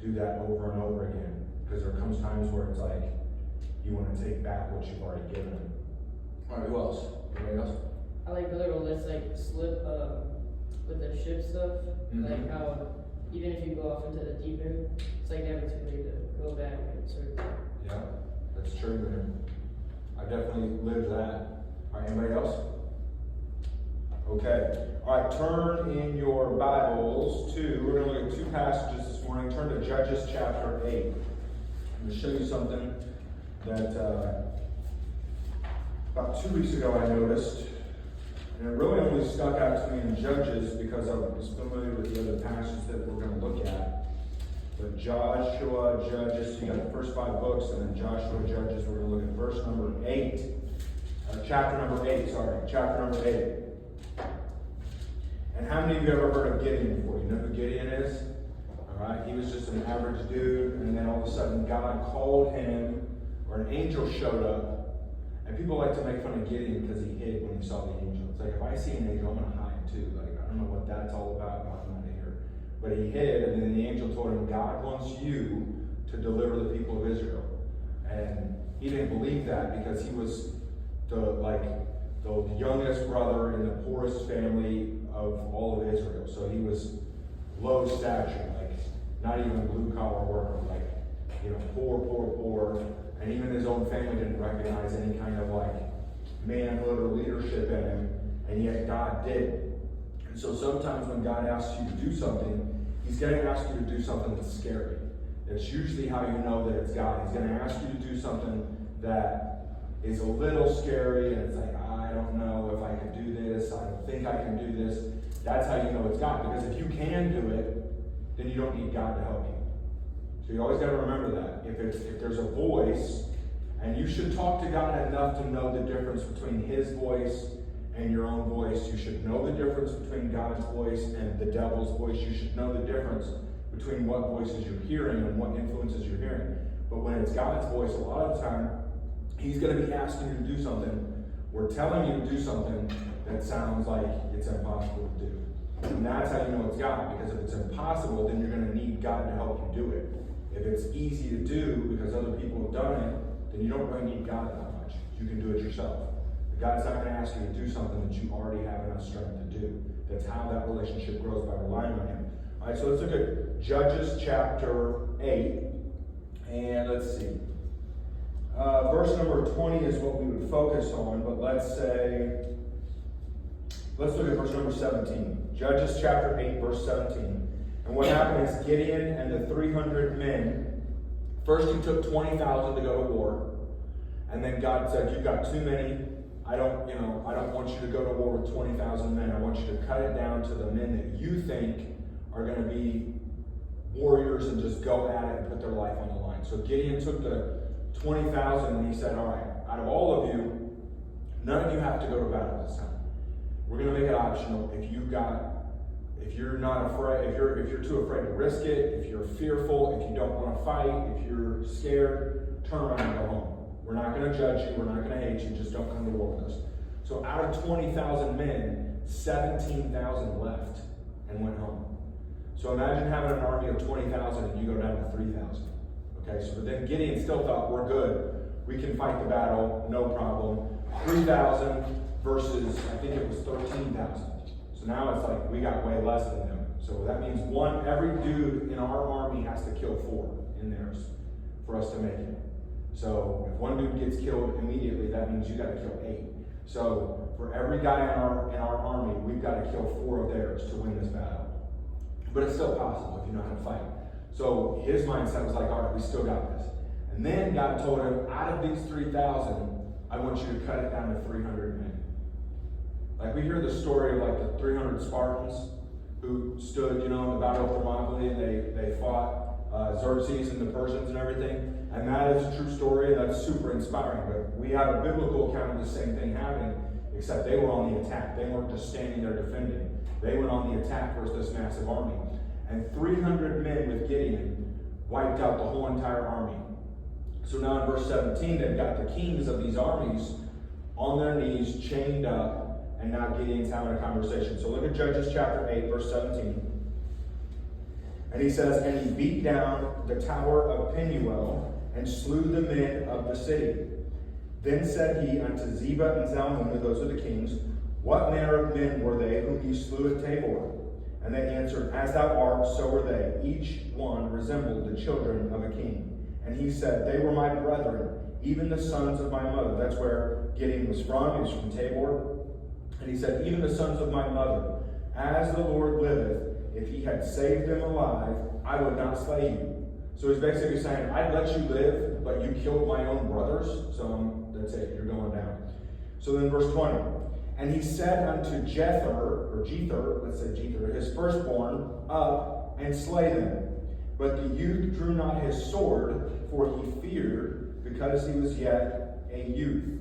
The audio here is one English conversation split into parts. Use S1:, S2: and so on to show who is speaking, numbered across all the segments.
S1: do that over and over again. Because there comes times where it's like, you want to take back what you've already given him. All right, who else? Anybody else?
S2: I like the little let's like slip with the ship stuff.
S1: Mm-hmm.
S2: Like how even if you go off into the deep end, it's like never too late to go back and sort of.
S1: Yeah, that's true, man. I definitely lived that. All right, anybody else? Okay. All right, turn in your Bibles to, we're going to look at two passages this morning. Turn to Judges chapter 8. I'm going to show you something that about 2 weeks ago I noticed. And it really only stuck out to me in Judges because I was familiar with the other passages that we're going to look at. But Joshua, Judges, you got the first 5 books, and then Joshua, Judges, we're going to look at verse number 8. Chapter number 8. And how many of you ever heard of Gideon before? You know who Gideon is? All right, he was just an average dude, and then all of a sudden God called him, or an angel showed up. And people like to make fun of Gideon because he hid when he saw the angel. It's like, if I see an angel, I'm going to hide too. Like, I don't know what that's all about, but I'm out of here. But he hid, and then the angel told him, God wants you to deliver the people of Israel. And he didn't believe that because he was the youngest brother in the poorest family of all of Israel. So he was low stature, like not even blue collar worker, like, poor. And even his own family didn't recognize any kind of like manhood or leadership in him, and yet God did. And so sometimes when God asks you to do something, he's going to ask you to do something that's scary. That's usually how you know that it's God. He's going to ask you to do something that is a little scary, and it's like, I don't know if I can do this, I don't think I can do this. That's how you know it's God. Because if you can do it, then you don't need God to help you. So you always got to remember that. If there's a voice, and you should talk to God enough to know the difference between his voice and your own voice. You should know the difference between God's voice and the devil's voice. You should know the difference between what voices you're hearing and what influences you're hearing. But when it's God's voice, a lot of the time, he's going to be asking you to do something or telling you to do something that sounds like it's impossible to do. And that's how you know it's God. Because if it's impossible, then you're going to need God to help you do it. If it's easy to do because other people have done it, then you don't really need God that much. You can do it yourself. But God's not going to ask you to do something that you already have enough strength to do. That's how that relationship grows, by relying on him. All right, so let's look at Judges chapter 8. And let's see. Verse number 20 is what we would focus on, but let's look at verse number 17. Judges chapter 8, verse 17. And what happened is Gideon and the 300 men, first he took 20,000 to go to war, and then God said, you've got too many. I don't want you to go to war with 20,000 men. I want you to cut it down to the men that you think are going to be warriors and just go at it and put their life on the line. So Gideon took the 20,000 and he said, all right, out of all of you, none of you have to go to battle this time. We're going to make it optional. If you're not afraid, if you're too afraid to risk it, if you're fearful, if you don't want to fight, if you're scared, turn around and go home. We're not going to judge you. We're not going to hate you. Just don't come to war with us. So out of 20,000 men, 17,000 left and went home. So imagine having an army of 20,000 and you go down to 3,000. Okay, so but then Gideon still thought, we're good. We can fight the battle, no problem. 3,000 versus, I think it was 13,000. So now it's like, we got way less than them. So that means every dude in our army has to kill 4 in theirs for us to make it. So if one dude gets killed immediately, that means you got to kill 8. So for every guy in our army, we've got to kill 4 of theirs to win this battle. But it's still possible if you know how to fight. So his mindset was like, all right, we still got this. And then God told him, out of these 3,000, I want you to cut it down to 300 men. Like we hear the story of like the 300 Spartans who stood, in the Battle of Thermopylae, and they fought Xerxes and the Persians and everything. And that is a true story, and that's super inspiring. But we have a biblical account of the same thing happening, except they were on the attack. They weren't just standing there defending. They went on the attack versus this massive army. And 300 men with Gideon wiped out the whole entire army. So now in verse 17, they've got the kings of these armies on their knees, chained up, and now Gideon's having a conversation. So look at Judges chapter 8, verse 17. And he says, and he beat down the tower of Penuel and slew the men of the city. Then said he unto Zebah and Zalmunna, those are the kings, what manner of men were they whom you slew at Tabor? And they answered, as thou art, so were they. Each one resembled the children of a king. And he said, they were my brethren, even the sons of my mother. That's where Gideon was from. He was from Tabor. And he said, even the sons of my mother, as the Lord liveth, if he had saved them alive, I would not slay you. So he's basically saying, I'd let you live, but you killed my own brothers. So that's it, you're going down. So then verse 20. And he said unto Jether, let's say Jether, his firstborn, up and slay them. But the youth drew not his sword, for he feared, because he was yet a youth.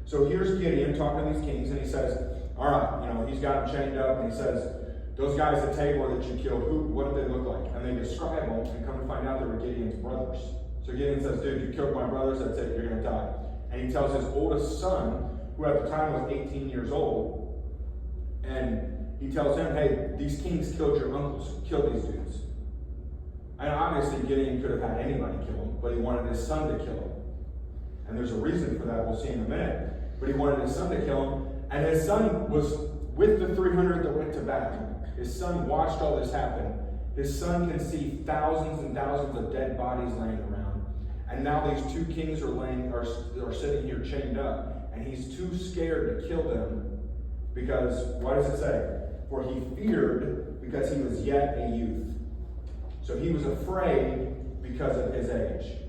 S1: So here's Gideon talking to these kings, and he says, all right, he's got them chained up, and he says, those guys at Tabor that you killed, what did they look like? And they describe them, and come to find out they were Gideon's brothers. So Gideon says, dude, you killed my brothers, that's it, you're going to die. And he tells his oldest son, who at the time was 18 years old, and he tells him, hey, these kings killed your uncles, kill these dudes. And obviously Gideon could have had anybody kill him, but he wanted his son to kill him. And there's a reason for that, we'll see in a minute. But he wanted his son to kill him, and his son was with the 300 that went to battle. His son watched all this happen. His son can see thousands and thousands of dead bodies laying around. And now these two kings are sitting here chained up. And he's too scared to kill them because, what does it say? For he feared because he was yet a youth. So he was afraid because of his age.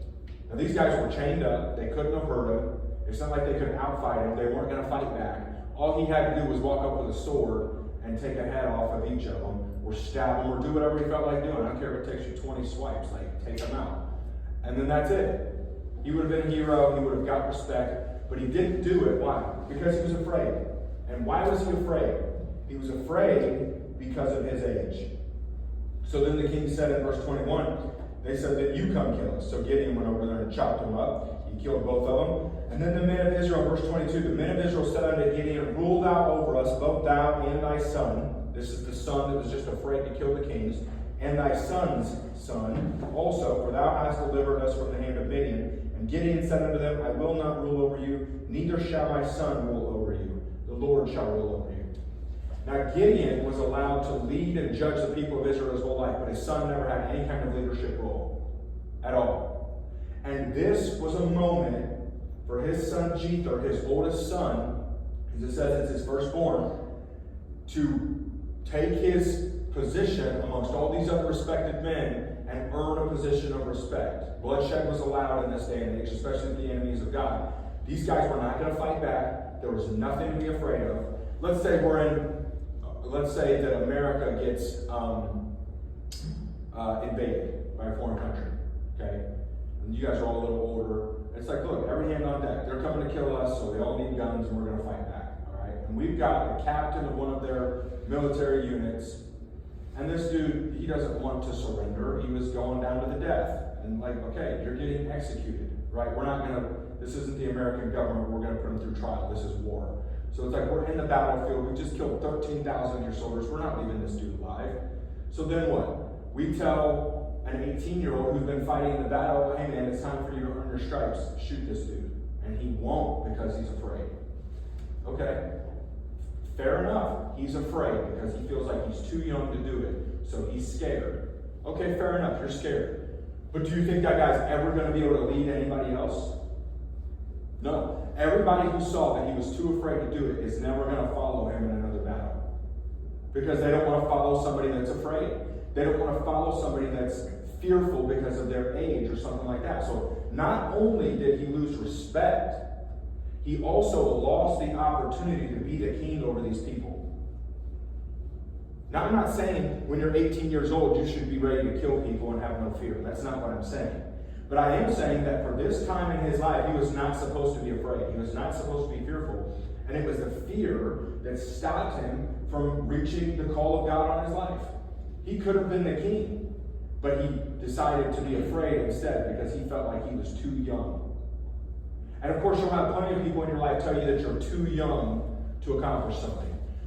S1: Now these guys were chained up. They couldn't have hurt him. It's not like they could outfight him. They weren't going to fight back. All he had to do was walk up with a sword and take a head off of each of them, or stab them, or do whatever he felt like doing. I don't care if it takes you 20 swipes, take them out. And then that's it. He would have been a hero, he would have got respect, but he didn't do it. Why? Because he was afraid. And why was he afraid? He was afraid because of his age. So then the king said in verse 21, they said, then you come kill us. So Gideon went over there and chopped them up. He killed both of them. And then the men of Israel, verse 22, the men of Israel said unto Gideon, rule thou over us, both thou and thy son. This is the son that was just afraid to kill the kings. And thy son's son also, for thou hast delivered us from the hand of Midian. And Gideon said unto them, I will not rule over you, neither shall my son rule over you. The Lord shall rule over you. Now Gideon was allowed to lead and judge the people of Israel his whole life, but his son never had any kind of leadership role at all. And this was a moment for his son Jether, his oldest son, as it says it's his firstborn, to take his position amongst all these other respected men and earn a position of respect. Bloodshed was allowed in this day and age, especially the enemies of God. These guys were not going to fight back. There was nothing to be afraid of. Let's say that America gets invaded by a foreign country, okay? And you guys are all a little older. It's like, look, every hand on deck. They're coming to kill us, so they all need guns, and we're going to fight back, all right? And we've got the captain of one of their military units, and this dude, he doesn't want to surrender. He was going down to the death. And like, okay, you're getting executed, right? We're not going to, this isn't the American government. We're going to put him through trial. This is war. So it's like, we're in the battlefield. We just killed 13,000 of your soldiers. We're not leaving this dude alive. So then what? We tell an 18-year-old who's been fighting the battle, hey man, it's time for you to earn your stripes. Shoot this dude. And he won't because he's afraid. Okay. Fair enough. He's afraid because he feels like he's too young to do it. So he's scared. Okay, fair enough. You're scared. But do you think that guy's ever going to be able to lead anybody else? No. Everybody who saw that he was too afraid to do it is never going to follow him in another battle. Because they don't want to follow somebody that's afraid. They don't want to follow somebody that's fearful because of their age or something like that. So not only did he lose respect, he also lost the opportunity to be the king over these people. Now, I'm not saying when you're 18 years old, you should be ready to kill people and have no fear. That's not what I'm saying. But I am saying that for this time in his life, he was not supposed to be afraid. He was not supposed to be fearful. And it was the fear that stopped him from reaching the call of God on his life. He could have been the king, but he decided to be afraid instead because he felt like he was too young. And of course, you'll have plenty of people in your life tell you that you're too young to accomplish something.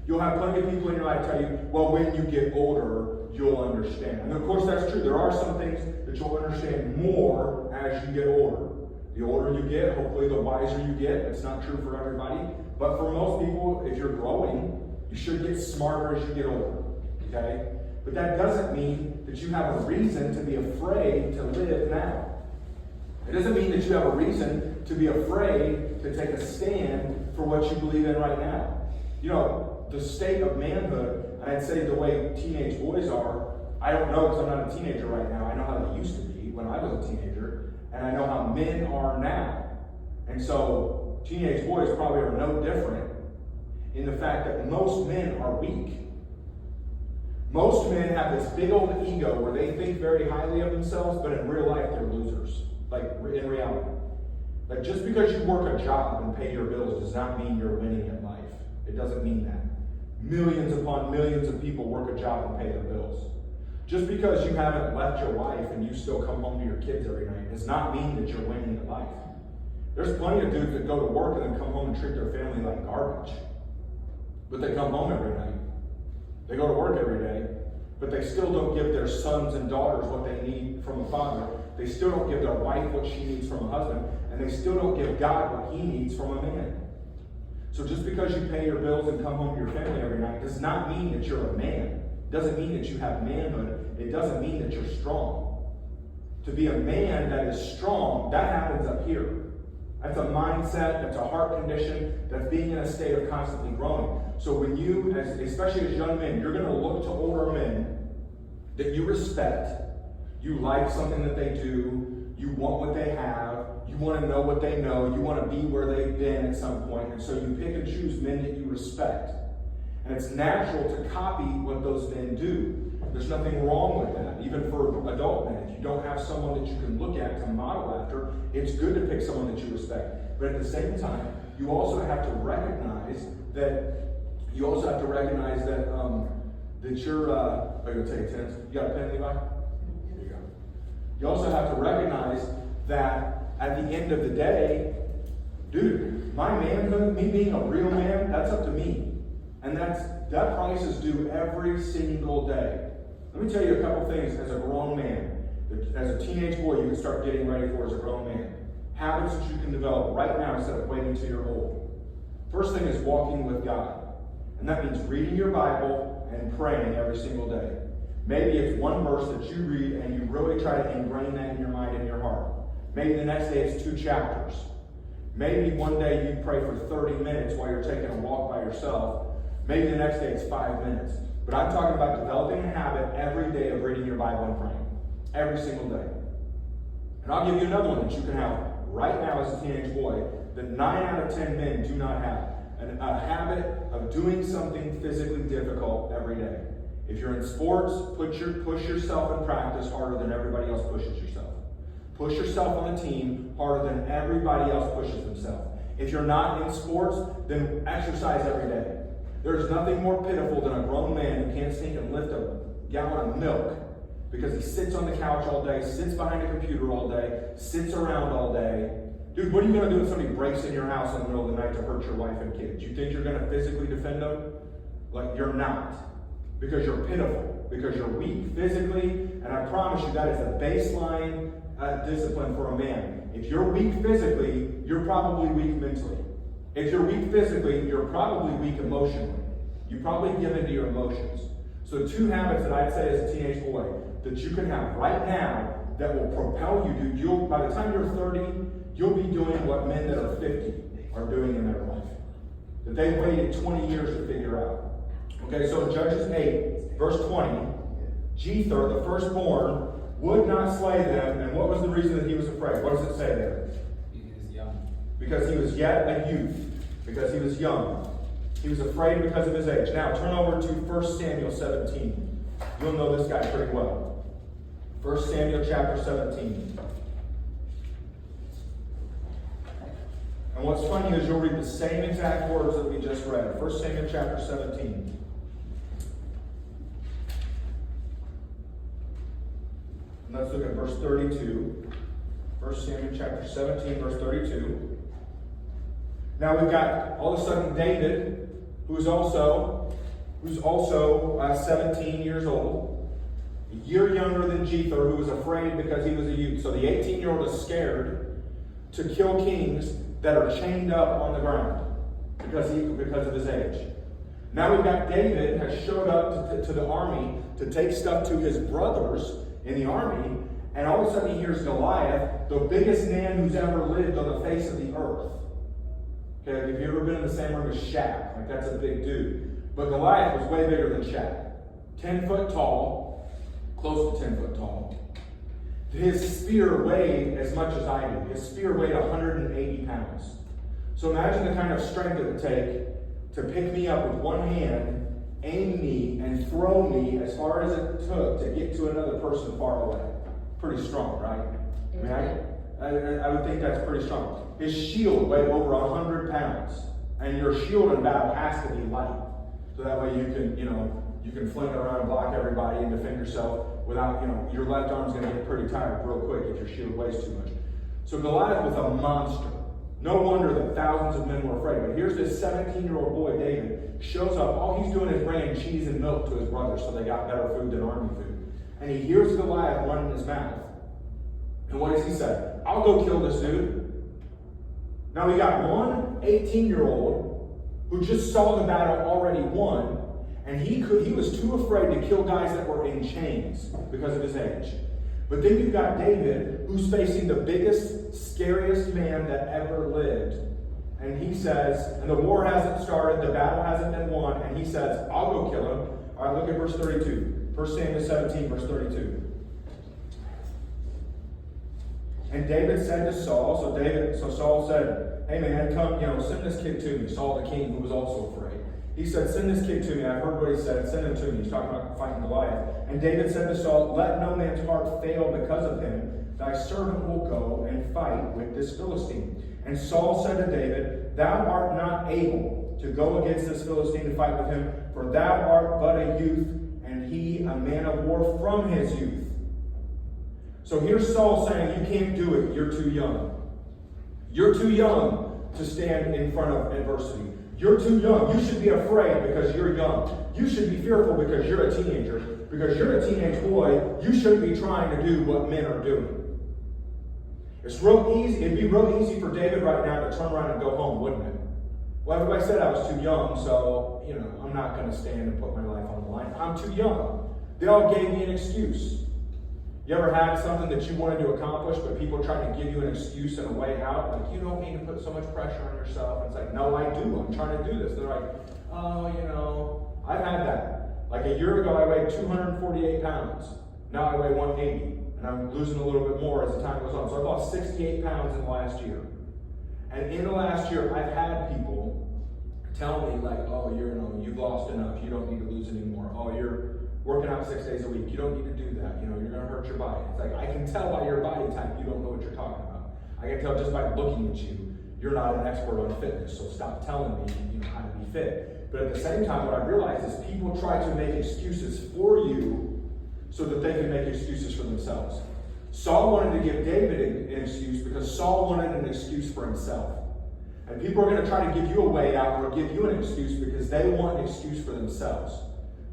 S1: You'll have plenty of people in your life tell you, well, when you get older, you'll understand. And of course that's true. There are some things that you'll understand more as you get older. The older you get, hopefully the wiser you get. That's not true for everybody. But for most people, if you're growing, you should get smarter as you get older. Okay? But that doesn't mean that you have a reason to be afraid to live now. It doesn't mean that you have a reason to be afraid to take a stand for what you believe in right now. You know, the state of manhood, and I'd say the way teenage boys are, I don't know because I'm not a teenager right now. I know how they used to be when I was a teenager, and I know how men are now. And so teenage boys probably are no different in the fact that most men are weak. Most men have this big old ego where they think very highly of themselves, but in real life they're losers. Like in reality. Like just because you work a job and pay your bills does not mean you're winning in life. It doesn't mean that. Millions upon millions of people work a job and pay their bills. Just because you haven't left your wife and you still come home to your kids every night does not mean that you're winning in life. There's plenty of dudes that go to work and then come home and treat their family like garbage. But they come home every night. They go to work every day, but they still don't give their sons and daughters what they need from a father. They still don't give their wife what she needs from a husband, and they still don't give God what he needs from a man. So just because you pay your bills and come home to your family every night does not mean that you're a man. It doesn't mean that you have manhood. It doesn't mean that you're strong. To be a man that is strong, that happens up here. That's a mindset, that's a heart condition, that's being in a state of constantly growing. So when you, especially as young men, you're going to look to older men that you respect. You like something that they do. You want what they have. You want to know what they know. You want to be where they've been at some point. And so you pick and choose men that you respect. And it's natural to copy what those men do. There's nothing wrong with that, even for adult men. If you don't have someone that you can look at to model after, it's good to pick someone that you respect. But at the same time, you also have to recognize that that you're are you gonna take 10? You got a pen, Levi? Here you go. You also have to recognize that at the end of the day, dude, my manhood, me being a real man, that's up to me. And that price is due every single day. Let me tell you a couple things as a grown man. As a teenage boy, you can start getting ready for as a grown man. Habits that you can develop right now instead of waiting till you're old. First thing is walking with God. And that means reading your Bible and praying every single day. Maybe it's one verse that you read and you really try to ingrain that in your mind and your heart. Maybe the next day it's 2 chapters. Maybe one day you pray for 30 minutes while you're taking a walk by yourself. Maybe the next day it's 5 minutes. But I'm talking about developing a habit every day of reading your Bible and praying. Every single day. And I'll give you another one that you can have right now as a teenage boy that 9 out of 10 men do not have. A habit of doing something physically difficult every day. If you're in sports, push yourself in practice harder than everybody else pushes yourself. Push yourself on a team harder than everybody else pushes themselves. If you're not in sports, then exercise every day. There's nothing more pitiful than a grown man who can't sneak and lift a gallon of milk because he sits on the couch all day, sits behind a computer all day, sits around all day. Dude, what are you going to do if somebody breaks in your house in the middle of the night to hurt your wife and kids? You think you're going to physically defend them? Like, you're not. Because you're pitiful. Because you're weak physically. And I promise you that is a baseline discipline for a man. If you're weak physically, you're probably weak mentally. If you're weak physically, you're probably weak emotionally. You probably give into your emotions. So 2 habits that I'd say as a teenage boy that you can have right now that will propel you, dude. By the time you're 30, you'll be doing what men that are 50 are doing in their life. That they waited 20 years to figure out. Okay, so in Judges 8, verse 20, Jether, the firstborn, would not slay them. And what was the reason that he was afraid? What does it say there?
S3: He was young.
S1: Because he was yet a youth. Because he was young. He was afraid because of his age. Now, turn over to 1 Samuel 17. You'll know this guy pretty well. 1 Samuel chapter 17. And what's funny is you'll read the same exact words that we just read. 1 Samuel chapter 17. And let's look at verse 32. 1 Samuel chapter 17, verse 32. Now we've got all of a sudden David, who's also 17 years old. a year younger than Jether, who was afraid because he was a youth. So the 18-year-old is scared to kill kings that are chained up on the ground because of his age. Now we've got David has showed up to the army to take stuff to his brothers in the army, and all of a sudden he hears Goliath, the biggest man who's ever lived on the face of the earth. Okay, have you ever been in the same room as Shaq? Like, that's a big dude. But Goliath was way bigger than Shaq. 10 foot tall, close to 10 foot tall. His spear weighed as much as I do. His spear weighed 180 pounds. So imagine the kind of strength it would take to pick me up with one hand, aim me, and throw me as far as it took to get to another person far away. Pretty strong, right? I mean, I would think that's pretty strong. His shield weighed over 100 pounds. And your shield in battle has to be light. So that way you can fling it around and block everybody and defend yourself without, your left arm's going to get pretty tired real quick if your shield weighs too much. So Goliath was a monster. No wonder that thousands of men were afraid. But here's this 17-year-old boy, David, shows up. All he's doing is bringing cheese and milk to his brothers so they got better food than army food. And he hears Goliath running his mouth. And what does he say? I'll go kill this dude. Now we got one 18-year-old who just saw the battle already won, and he was too afraid to kill guys that were in chains because of his age. But then you've got David, who's facing the biggest, scariest man that ever lived. And he says, and the war hasn't started, the battle hasn't been won, and he says, I'll go kill him. All right, look at verse 32. 1 Samuel 17, verse 32. And David said to Saul, so Saul said, hey man, come, send this kid to me. Saul the king, who was also afraid. He said, send this kid to me. I've heard what he said. Send him to me. He's talking about fighting Goliath. And David said to Saul, let no man's heart fail because of him. Thy servant will go and fight with this Philistine. And Saul said to David, thou art not able to go against this Philistine to fight with him, for thou art but a youth, and he a man of war from his youth. So here's Saul saying, you can't do it. You're too young. You're too young to stand in front of adversity. You're too young. You should be afraid because you're young. You should be fearful because you're a teenager. Because you're a teenage boy, you shouldn't be trying to do what men are doing. It's real easy. It'd be real easy for David right now to turn around and go home, wouldn't it? Well, everybody said I was too young, so, I'm not going to stand and put my life on the line. I'm too young. They all gave me an excuse. You ever had something that you wanted to accomplish, but people tried to give you an excuse and a way out? Like, you don't need to put so much pressure on yourself. It's like, no, I do. I'm trying to do this. They're like, oh, I've had that. Like a year ago, I weighed 248 pounds. Now I weigh 180. And I'm losing a little bit more as the time goes on. So I lost 68 pounds in the last year. And in the last year, I've had people tell me, like, oh, you've lost enough. You don't need to lose anymore. Oh, you're working out 6 days a week. You don't need to do that. You're going to hurt your body. It's like, I can tell by your body type you don't know what you're talking about. I can tell just by looking at you, you're not an expert on fitness, so stop telling me how to be fit. But at the same time, what I realize is people try to make excuses for you so that they can make excuses for themselves. Saul wanted to give David an excuse because Saul wanted an excuse for himself. And people are going to try to give you a way out or give you an excuse because they want an excuse for themselves.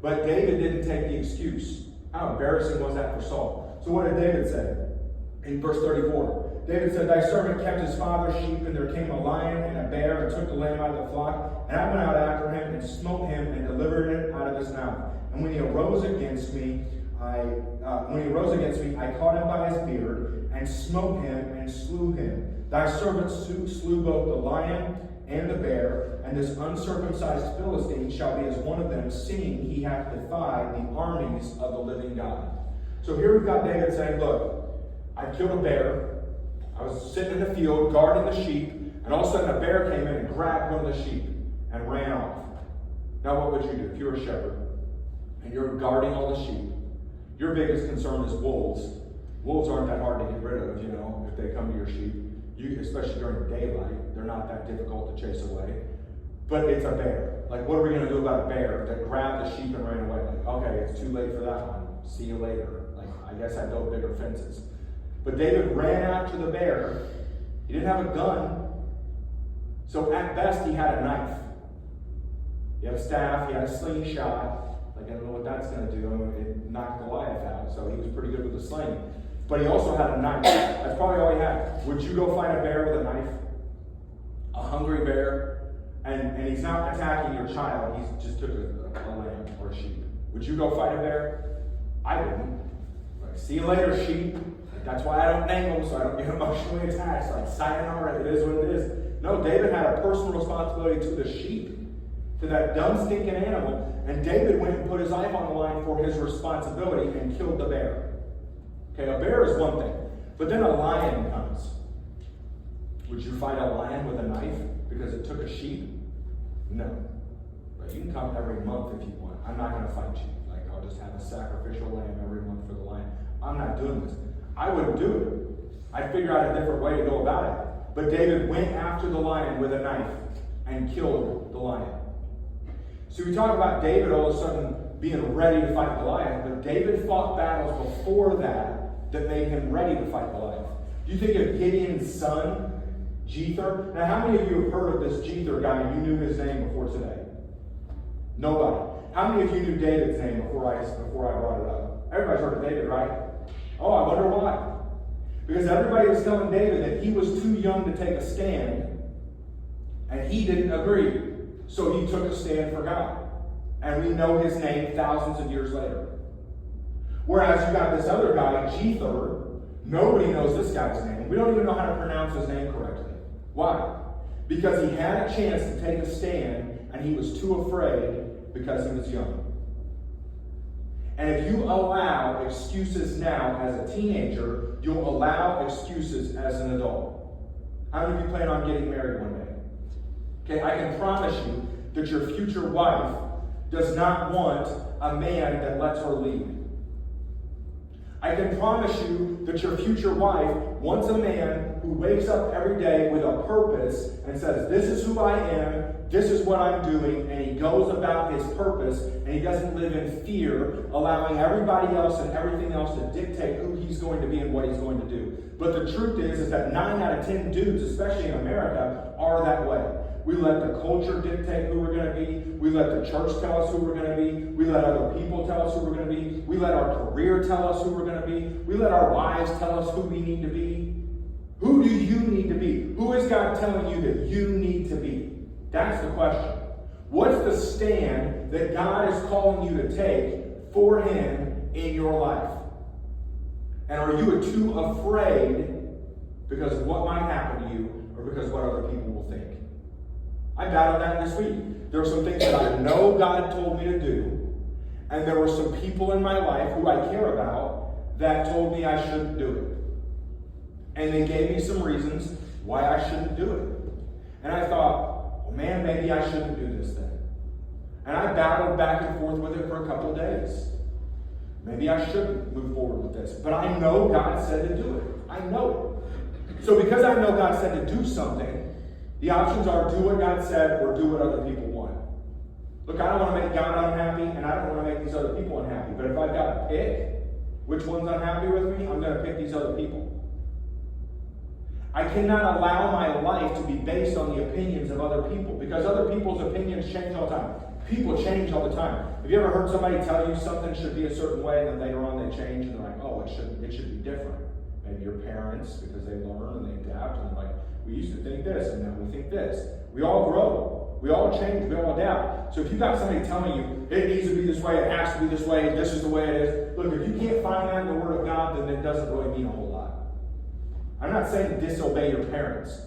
S1: But David didn't take the excuse. How embarrassing was that for Saul? So what did David say? In verse 34, David said, thy servant kept his father's sheep, and there came a lion and a bear and took the lamb out of the flock. And I went out after him and smote him and delivered it out of his mouth. And when he arose against me, I caught him by his beard and smote him and slew him. Thy servant slew both the lion and the bear, and this uncircumcised Philistine shall be as one of them, seeing he hath defied the armies of the living God. So here we've got David saying, look, I killed a bear. I was sitting in the field guarding the sheep, and all of a sudden a bear came in and grabbed one of the sheep and ran off. Now what would you do if you were a shepherd and you're guarding all the sheep? Your biggest concern is wolves. Wolves aren't that hard to get rid of, if they come to your sheep. Especially during daylight, they're not that difficult to chase away. But it's a bear. Like, what are we going to do about a bear that grabbed the sheep and ran away? Like, okay, it's too late for that one. See you later. Like, I guess I built bigger fences. But David ran after the bear. He didn't have a gun. So at best, he had a knife. He had a staff. He had a slingshot. Like, I don't know what that's going to do. I mean, it knocked Goliath out, so he was pretty good with the sling. But he also had a knife. That's probably all he had. Would you go fight a bear with a knife? A hungry bear? And he's not attacking your child. He's just took a lamb or a sheep. Would you go fight a bear? I wouldn't. Like, see you later, sheep. That's why I don't name them, so I don't get emotionally attached. Like, sayonara, it is what it is. No, David had a personal responsibility to the sheep, to that dumb, stinking animal. And David went and put his life on the line for his responsibility and killed the bear. Okay, a bear is one thing. But then a lion comes. Would you fight a lion with a knife because it took a sheep? No. But you can come every month if you want. I'm not going to fight you. Like, I'll just have a sacrificial lamb every month for the lion. I'm not doing this. I wouldn't do it. I'd figure out a different way to go about it. But David went after the lion with a knife and killed the lion. So we talk about David all of a sudden being ready to fight Goliath, but David fought battles before that made him ready to fight Goliath. Do you think of Gideon's son, Jether? Now, how many of you have heard of this Jether guy and you knew his name before today? Nobody. How many of you knew David's name before I brought it up? Everybody's heard of David, right? Oh, I wonder why. Because everybody was telling David that he was too young to take a stand, and he didn't agree. So he took a stand for God. And we know his name thousands of years later. Whereas you got this other guy, Jether. Nobody knows this guy's name. We don't even know how to pronounce his name correctly. Why? Because he had a chance to take a stand, and he was too afraid because he was young. And if you allow excuses now as a teenager, you'll allow excuses as an adult. How many of you plan on getting married one day? Okay, I can promise you that your future wife does not want a man that lets her lead. I can promise you that your future wife wants a man who wakes up every day with a purpose and says, this is who I am, this is what I'm doing, and he goes about his purpose, and he doesn't live in fear, allowing everybody else and everything else to dictate who he's going to be and what he's going to do. But the truth is that 9 out of 10 dudes, especially in America, are that way. We let the culture dictate who we're going to be. We let the church tell us who we're going to be. We let other people tell us who we're going to be. We let our career tell us who we're going to be. We let our wives tell us who we need to be. Who do you need to be? Who is God telling you that you need to be? That's the question. What's the stand that God is calling you to take for Him in your life? And are you too afraid because of what might happen to you or because of what other people will think? I battled that this week. There were some things that I know God told me to do, and there were some people in my life who I care about that told me I shouldn't do it. And they gave me some reasons why I shouldn't do it. And I thought, well, man, maybe I shouldn't do this then. And I battled back and forth with it for a couple of days. Maybe I shouldn't move forward with this. But I know God said to do it. I know it. So because I know God said to do something, the options are do what God said or do what other people want. Look, I don't want to make God unhappy, and I don't want to make these other people unhappy. But if I've got to pick which one's unhappy with me, I'm going to pick these other people. I cannot allow my life to be based on the opinions of other people, because other people's opinions change all the time. People change all the time. Have you ever heard somebody tell you something should be a certain way, and then later on they change, and they're like, oh, it should be different? Maybe your parents, because they learn and they adapt, and they're like, we used to think this, and now we think this. We all grow. We all change. We all adapt. So if you've got somebody telling you, it needs to be this way, it has to be this way, this is the way it is. Look, if you can't find that in the Word of God, then it doesn't really mean a whole lot. I'm not saying disobey your parents.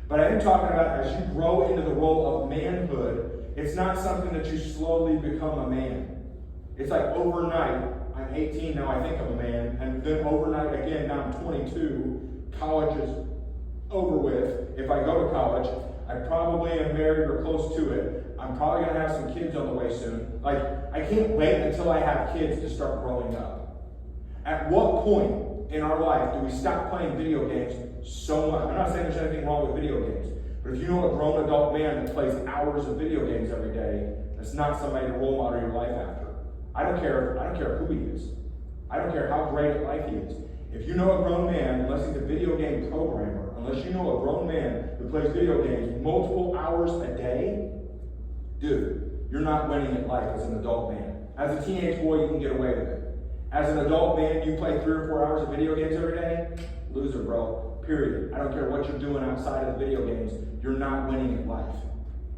S1: But I am talking about as you grow into the role of manhood, it's not something that you slowly become a man. It's like overnight, I'm 18, now I think I'm a man, and then overnight again, now I'm 22, college is over with. If I go to college, I probably am married or close to it. I'm probably going to have some kids on the way soon. Like, I can't wait until I have kids to start growing up. At what point in our life do we stop playing video games so much? I'm not saying there's anything wrong with video games, but if you know a grown adult man that plays hours of video games every day, that's not somebody to role model your life after. I don't care who he is. I don't care how great at life he is. If you know a grown man, unless he's a video game programmer, unless you know a grown man who plays video games multiple hours a day, dude, you're not winning at life as an adult man. As a teenage boy, you can get away with it. As an adult man, you play 3 or 4 hours of video games every day? Loser, bro. Period. I don't care what you're doing outside of the video games. You're not winning at life.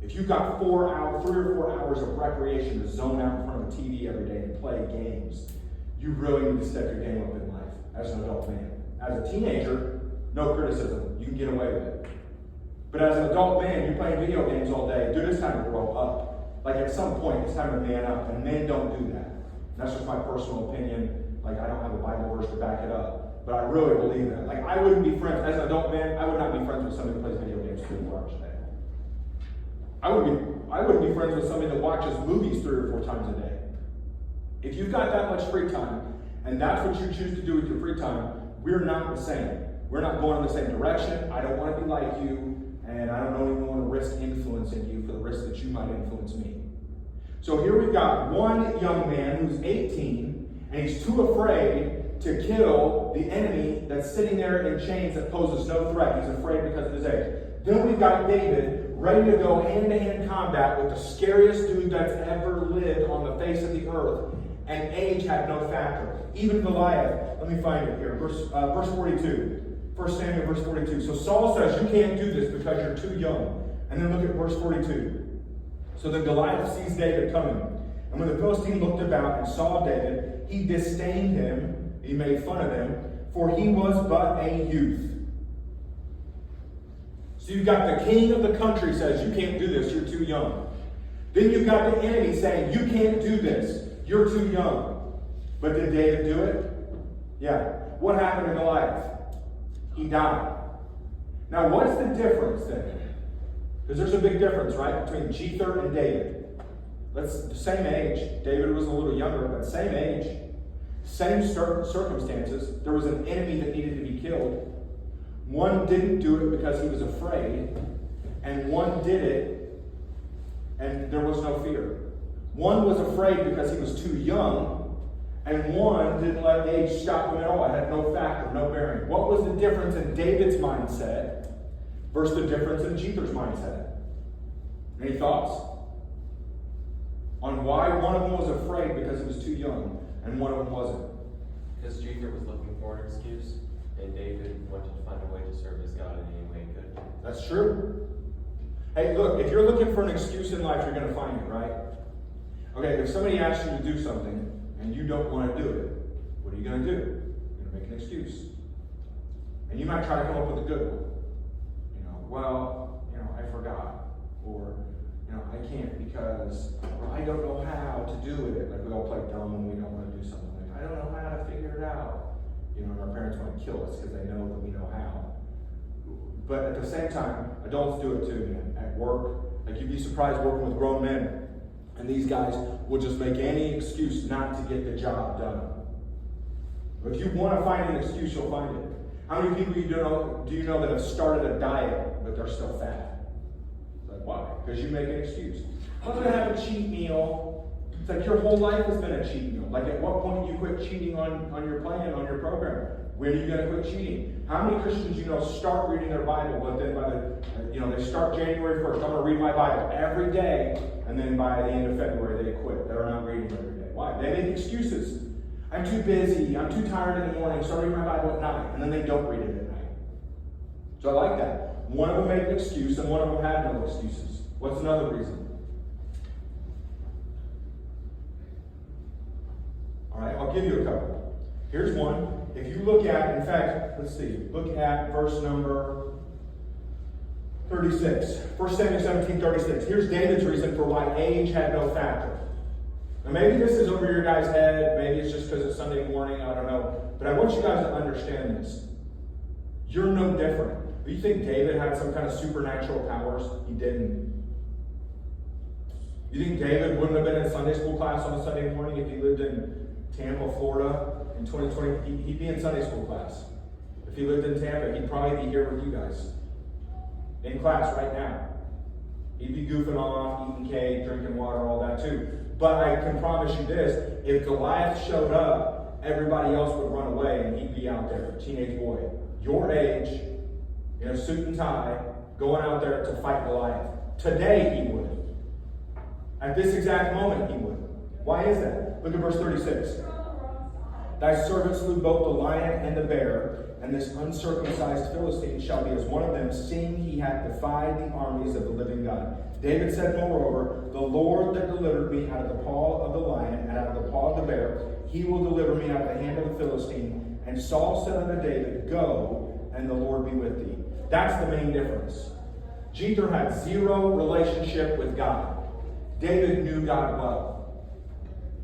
S1: If you've got 3 or 4 hours of recreation to zone out in front of a TV every day and play games, you really need to step your game up in life as an adult man. As a teenager, no criticism. You can get away with it. But as an adult man, you're playing video games all day. Dude, it's time to grow up. Like at some point, it's time to man up. And men don't do that. That's just my personal opinion. Like I don't have a Bible verse to back it up. But I really believe that. Like I wouldn't be friends, as an adult man, I would not be friends with somebody who plays video games 3 or 4 hours a day. I wouldn't be friends with somebody that watches movies 3 or 4 times a day. If you've got that much free time, and that's what you choose to do with your free time, we're not the same. We're not going in the same direction. I don't want to be like you, and I don't even want to risk influencing you for the risk that you might influence me. So here we've got one young man who's 18, and he's too afraid to kill the enemy that's sitting there in chains that poses no threat. He's afraid because of his age. Then we've got David ready to go hand-to-hand combat with the scariest dude that's ever lived on the face of the earth, and age had no factor. Even Goliath, let me find it here, verse 42. 1 Samuel verse 42. So Saul says, you can't do this because you're too young. And then look at verse 42. So then Goliath sees David coming. And when the Philistine looked about and saw David, he disdained him, he made fun of him, for he was but a youth. So you've got the king of the country says, you can't do this, you're too young. Then you've got the enemy saying, you can't do this, you're too young. But did David do it? Yeah. What happened to Goliath? He died. Now what's the difference then? Because there's a big difference, right, between Jether and David. That's the same age. David was a little younger, but same age. Same circumstances. There was an enemy that needed to be killed. One didn't do it because he was afraid, and one did it, and there was no fear. One was afraid because he was too young, and one didn't let age stop him at all. It had no factor, no bearing. What was the difference in David's mindset versus the difference in Jether's mindset? Any thoughts? On why one of them was afraid because he was too young, and one of them wasn't?
S3: Because Jether was looking for an excuse, and David wanted to find a way to serve his God in any way he could.
S1: That's true. Hey, look, if you're looking for an excuse in life, you're going to find it, right? Okay, if somebody asks you to do something, and you don't want to do it, what are you going to do? You're going to make an excuse. And you might try to come up with a good one. I forgot. Or, I can't because I don't know how to do it. Like we all play dumb when we don't want to do something. Like, I don't know how to figure it out. And our parents want to kill us because they know that we know how. But at the same time, adults do it too, man. At work, like you'd be surprised working with grown men. And these guys will just make any excuse not to get the job done. But if you want to find an excuse, you'll find it. How many people do you know that have started a diet, but they're still fat? It's like, why? Because you make an excuse. I'm going to have a cheat meal. It's like your whole life has been a cheat meal. Like at what point do you quit cheating on your plan, on your program? When are you going to quit cheating? How many Christians start reading their Bible, but then by they start January 1st, I'm going to read my Bible every day, and then by the end of February they quit. They're not reading every day. Why? They make excuses. I'm too busy, I'm too tired in the morning, start reading my Bible at night, and then they don't read it at night. So I like that. One of them made an excuse, and one of them had no excuses. What's another reason? All right, I'll give you a couple. Here's one. If you look at, in fact, let's see, look at verse number 36. 1 Samuel 17:36. Here's David's reason for why age had no factor. Now maybe this is over your guys' head, maybe it's just because it's Sunday morning, I don't know. But I want you guys to understand this. You're no different. Do you think David had some kind of supernatural powers? He didn't. You think David wouldn't have been in Sunday school class on a Sunday morning if he lived in Tampa, Florida in 2020? He'd be in Sunday school class. If he lived in Tampa, he'd probably be here with you guys. In class right now. He'd be goofing off, eating cake, drinking water, all that too. But I can promise you this, if Goliath showed up, everybody else would run away and he'd be out there, teenage boy. Your age, in a suit and tie, going out there to fight Goliath. Today he would. At this exact moment he would. Why is that? Look at verse 36. Thy servant slew both the lion and the bear, and this uncircumcised Philistine shall be as one of them, seeing he hath defied the armies of the living God. David said, moreover, the Lord that delivered me out of the paw of the lion and out of the paw of the bear, he will deliver me out of the hand of the Philistine. And Saul said unto David, go, and the Lord be with thee. That's the main difference. Jether had zero relationship with God. David knew God well.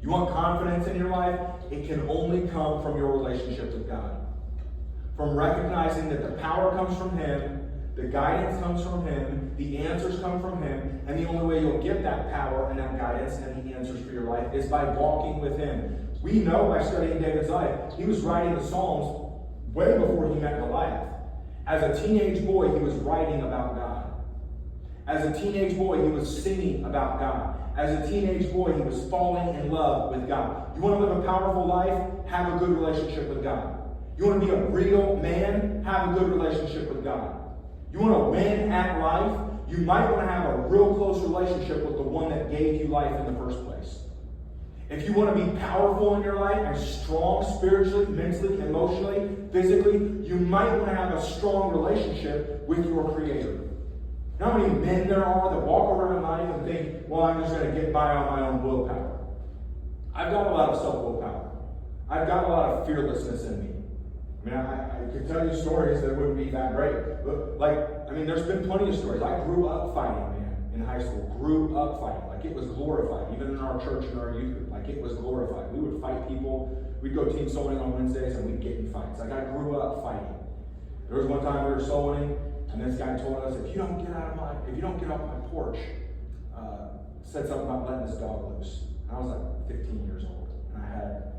S1: You want confidence in your life? It can only come from your relationship with God. From recognizing that the power comes from Him, the guidance comes from Him, the answers come from Him, and the only way you'll get that power and that guidance and the answers for your life is by walking with Him. We know by studying David's life, he was writing the Psalms way before he met Goliath. As a teenage boy, he was writing about God. As a teenage boy, he was singing about God. As a teenage boy, he was falling in love with God. You want to live a powerful life? Have a good relationship with God. You want to be a real man? Have a good relationship with God. You want to win at life? You might want to have a real close relationship with the one that gave you life in the first place. If you want to be powerful in your life and strong spiritually, mentally, emotionally, physically, you might want to have a strong relationship with your Creator. You know how many men there are that walk around life and think, well, I'm just going to get by on my own willpower. I've got a lot of self-willpower. I've got a lot of fearlessness in me. I mean, I could tell you stories that wouldn't be that great. But, there's been plenty of stories. I grew up fighting, man, in high school. Grew up fighting. Like, it was glorified. Even in our church and our youth group. Like, it was glorified. We would fight people. We'd go team soul winning on Wednesdays, and we'd get in fights. Like, I grew up fighting. There was one time we were soul winning, and this guy told us, if you don't get off my porch, said something about letting this dog loose. And I was like 15 years old, and I had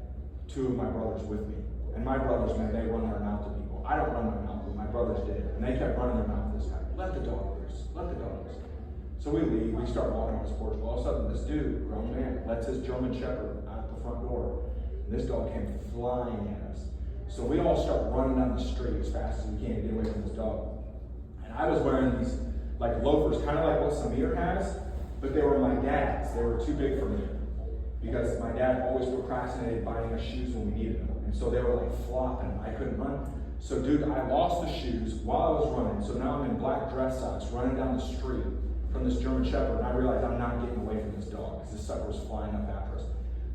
S1: two of my brothers with me. And my brothers, man, they run their mouth to people. I don't run my mouth, but my brothers did. And they kept running their mouth to this guy. Let the dog loose. Let the dog loose. So we leave. We start walking on this porch. Well, all of a sudden, this dude, grown man, lets his German Shepherd out the front door. And this dog came flying at us. So we all start running down the street as fast as we can to get away from this dog. And I was wearing these like loafers, kind of like what Samir has, but they were my dad's. They were too big for me because my dad always procrastinated buying us shoes when we needed them. And so they were like flopping. I couldn't run. So dude, I lost the shoes while I was running. So now I'm in black dress socks running down the street from this German Shepherd. And I realized I'm not getting away from this dog because this sucker was flying up after us.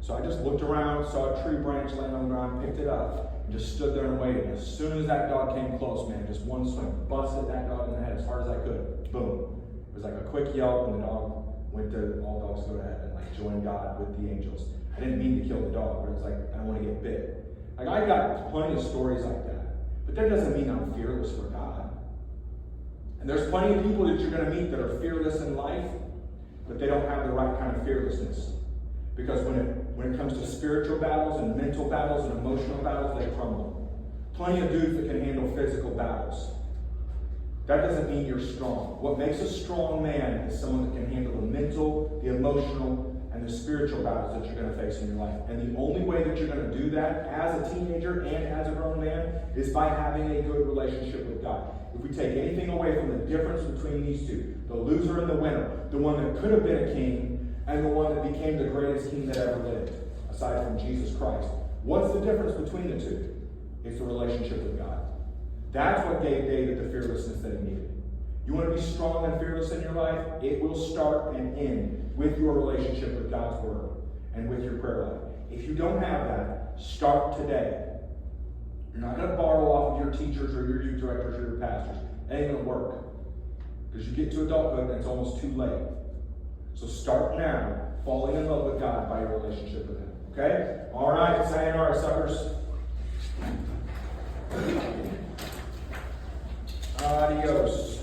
S1: So I just looked around, saw a tree branch laying on the ground, picked it up, and just stood there and waited. As soon as that dog came close, man, just one swing, busted that dog in the head as hard as I could. Boom. It was like a quick yelp, and the dog went to, all dogs go to heaven, like join God with the angels. I didn't mean to kill the dog, but it was like, I don't want to get bit. Like, I got plenty of stories like that. But that doesn't mean I'm fearless for God. And there's plenty of people that you're going to meet that are fearless in life, but they don't have the right kind of fearlessness. Because when it comes to spiritual battles and mental battles and emotional battles, they crumble. Plenty of dudes that can handle physical battles. That doesn't mean you're strong. What makes a strong man is someone that can handle the mental, the emotional, and the spiritual battles that you're going to face in your life. And the only way that you're going to do that as a teenager and as a grown man is by having a good relationship with God. If we take anything away from the difference between these two, the loser and the winner, the one that could have been a king and the one that became the greatest king that ever lived, aside from Jesus Christ, what's the difference between the two? It's the relationship with God. That's what gave David the fearlessness that he needed. You want to be strong and fearless in your life? It will start and end with your relationship with God's Word and with your prayer life. If you don't have that, start today. You're not going to borrow off of your teachers or your youth directors or your pastors. It ain't going to work. Because you get to adulthood and it's almost too late. So start now, falling in love with God by your relationship with Him. Okay? All right, sayonara, suckers. Adios.